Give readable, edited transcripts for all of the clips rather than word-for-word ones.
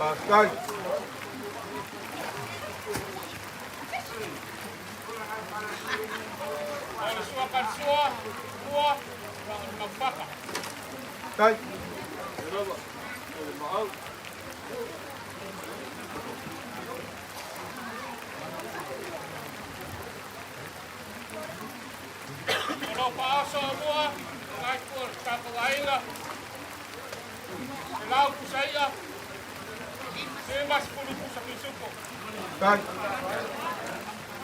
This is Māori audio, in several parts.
Pascal. Kijk. Kalau paasa mua, ngai ko sa kawainga. Lau ko sa iya. Semas puluh ko sa kisuko. Kijk.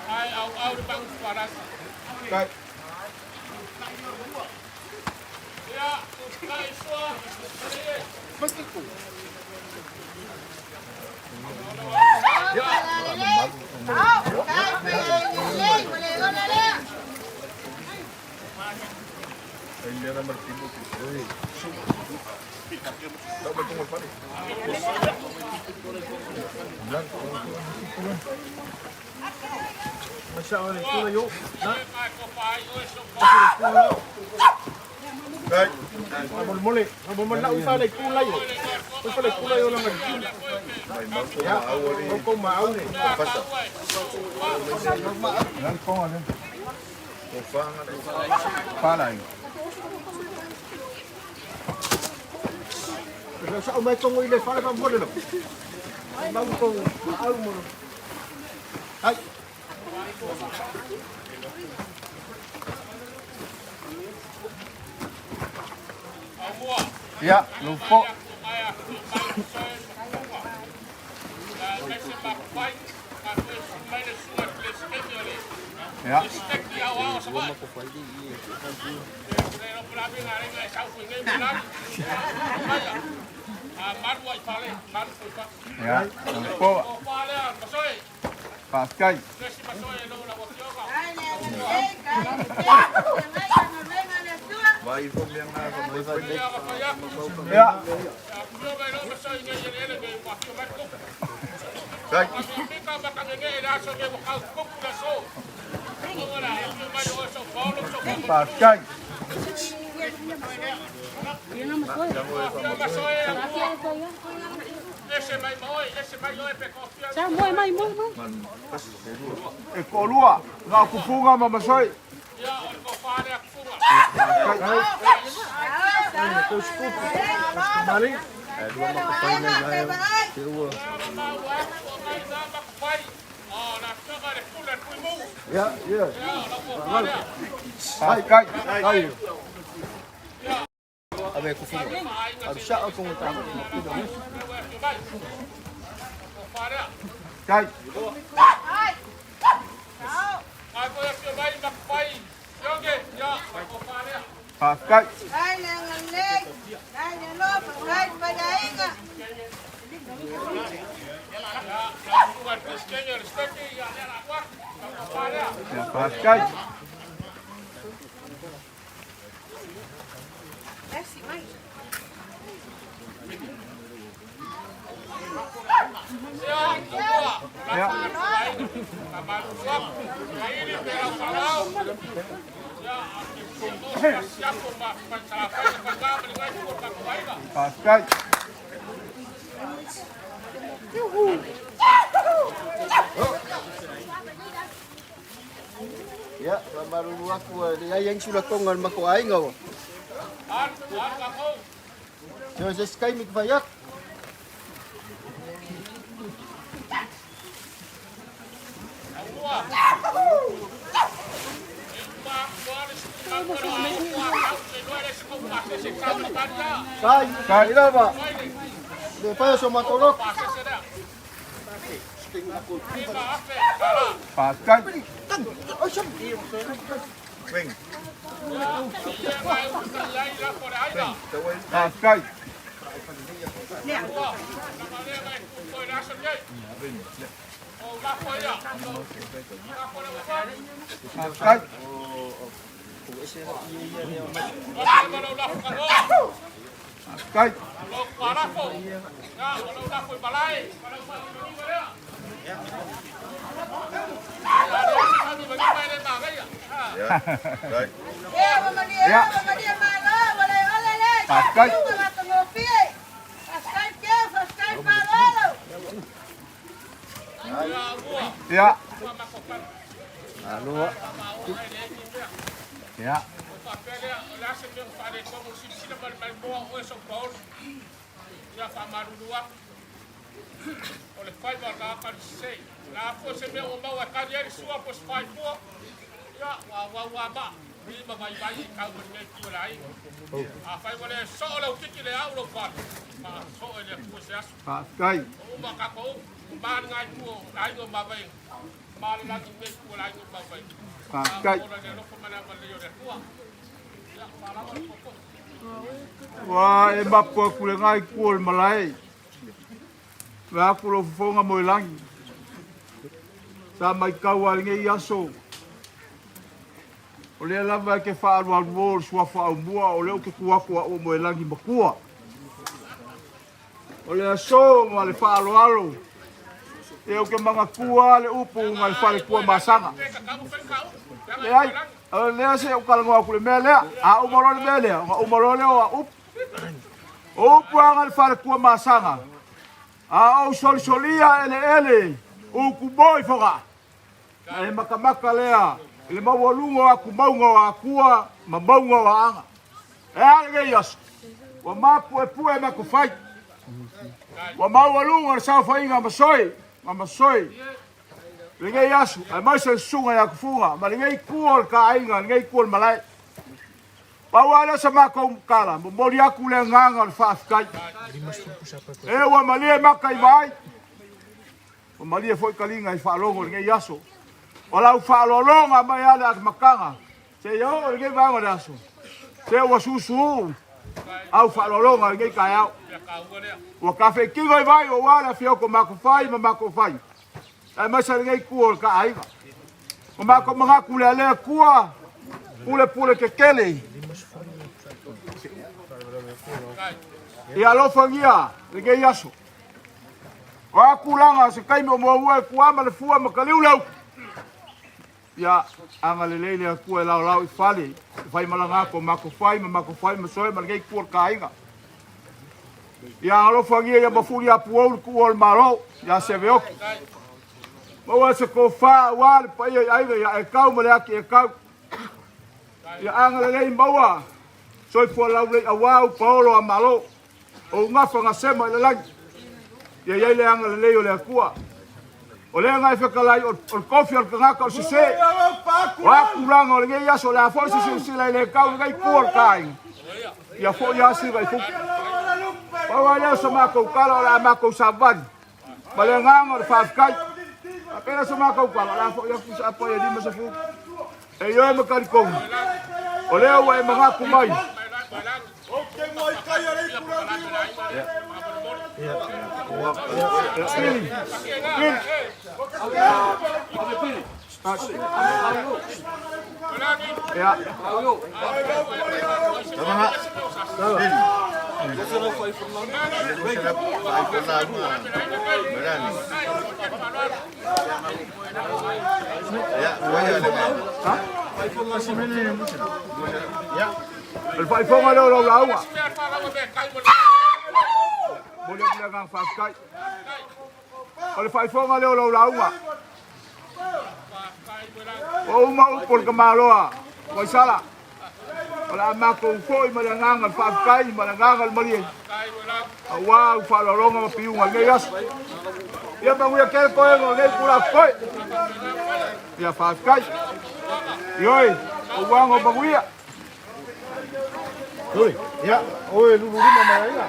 Ay au bang paras. Kijk. Ya, kai swa. Begitu. Hindi na martibo. Tahu betul apa ni? Masya Allah, itu lah yuk. Baik. Abang molek, abang mana usah lagi kulai yuk. Usah lagi kulai orang lagi. Ya, kau mau ni. Pasal. Yang kau ada. Kau ada. Palai. Sa umay kong ulit para pa mo dito. Bago kong maaw mo. Ay. Ya, lupa. Ya. Ya, lupa. Pascal. Ya. Pascal. Ekolua, nga kufunga mamasoy. Maling. Dua makapay na ngayon. Ya, ya. Kay. Abe kufunga. Abisya akong utang. Kay. Pascal. Ya, Pascal. Ya. Pascal. Ya, baru aku dia yang sudah kongan mako ai ngau. Yo, je sky mik vayak. Kai, ira ba? Depois eu mato lo. Pascal. Vem. Pascal. Pascal. Pascal. Pascal. Ya. Alo. Ya. Ole fai wa la ka sei. La fo se me o mau ka ye sua pos fai po. Ya wa ba. Ni ma vai ka mo ne ki la ai. A fai wa le so le ki le au lo fa. Ma so le ko se as. Pak Kai. O ma ka ko. Ma ngai ku ai go ma vai. Ma la ki me ku la ai go ma vai. Pak Kai. O le lo ko ma na ma le yo le tua. Ya pa la ko. Wah, emapua kule ngai kuol malai. Wa kulo fonga mo langi. Sa mai kau alinge yaso. Ole lava ke fa alwa wol swa fa mua ole ke kuwa o mo langi makua. Ole so mo le fa alo. E o ke manga kua le upu ngai fa le kua masanga. E ai, le se o kalanga kule mele, a o moro le mele, o moro le o up. O puanga fa le kua masanga. A o solia ele o kuboi foga. E makamaka lea. Ele mawalungo aku maunga akua maunga wa anga. E ale yas. Wa mapu e pu e makufai. Wa mawalungo sa fainga masoi. Lege yasu, ai mai se sunga ya kufunga, ma lege kuol ka ainga, lege kuol malai. Pawala sa mako kala, mori aku le nganga fa afkai. E wa malie makai vai. O malie foi kalinga i fa longo lege yasu. Ola fa lolonga mai ala makanga. Se yo lege va yasu. Se wa susu. Au fa lolonga lege kaya. O kafe kingo vai o wala fio ko mako fai. Ai masa ngai kuol ka aiga. O mako mga kule ale kua. Pule ke kele. Ia lo fangia, ngai yaso. O akulanga se kai mo mo kua ma le fua ma kaliulau. Ya anga le lele kua lau i fale. Fai malanga ko mako fai ma soe ma ngai kuol ka aiga. Ya lo fangia ya mafuri apuol kuol maro. Ya se veo. Mawa se ko fa wal pa ai ya e kau mole aki e kau. Ya anga le mawa. Soi po lau le awau paulo amalo. O ngafa nga sema le lang. Ya le anga le le akua. O le nga fe kalai o kofi o ngaka o se. Wa kulanga o le ya so la fo se le kau le kuor kai. Ya fo ya si vai fu. Wa le so ma ko kala la ma ko saban. Malenganga o fa kai. Apenas sama kau pala la fo ya kusa apa ya di masa fu. E yo me kari ko. Ole o e mga kumai. Oke moi kai ari kurang di. Ya. El fai fonga lo laua. Boleh bilang faskai. El fai fonga lo laua. O mau por kemaloa. Koi sala. Wala mako foi malangangal faskai malangangal mali. Wow, falolonga mapiunga ngeas. Ya bangu ya kel koe ngol pula koe. Ya faskai. Yoi, uwango bangu ya. Oi, ya, oi lulu di mana ya?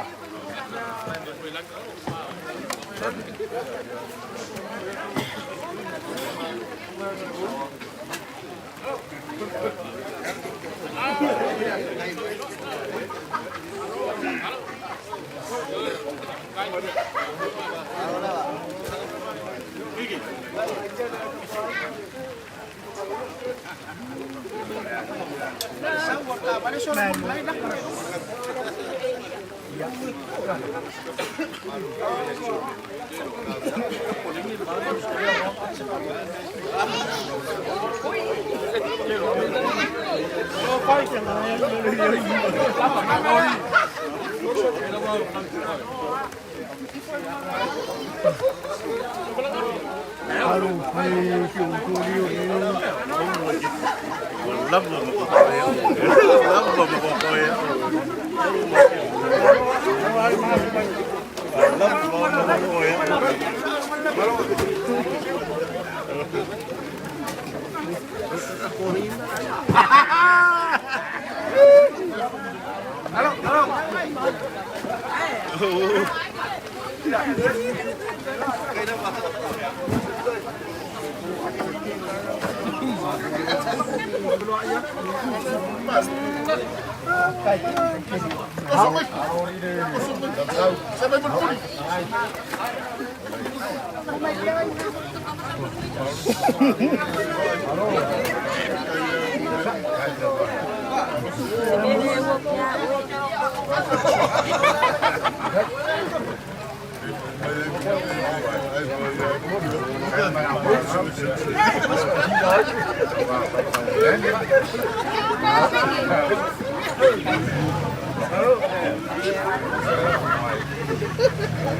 Sampai berpulih.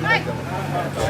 Mike.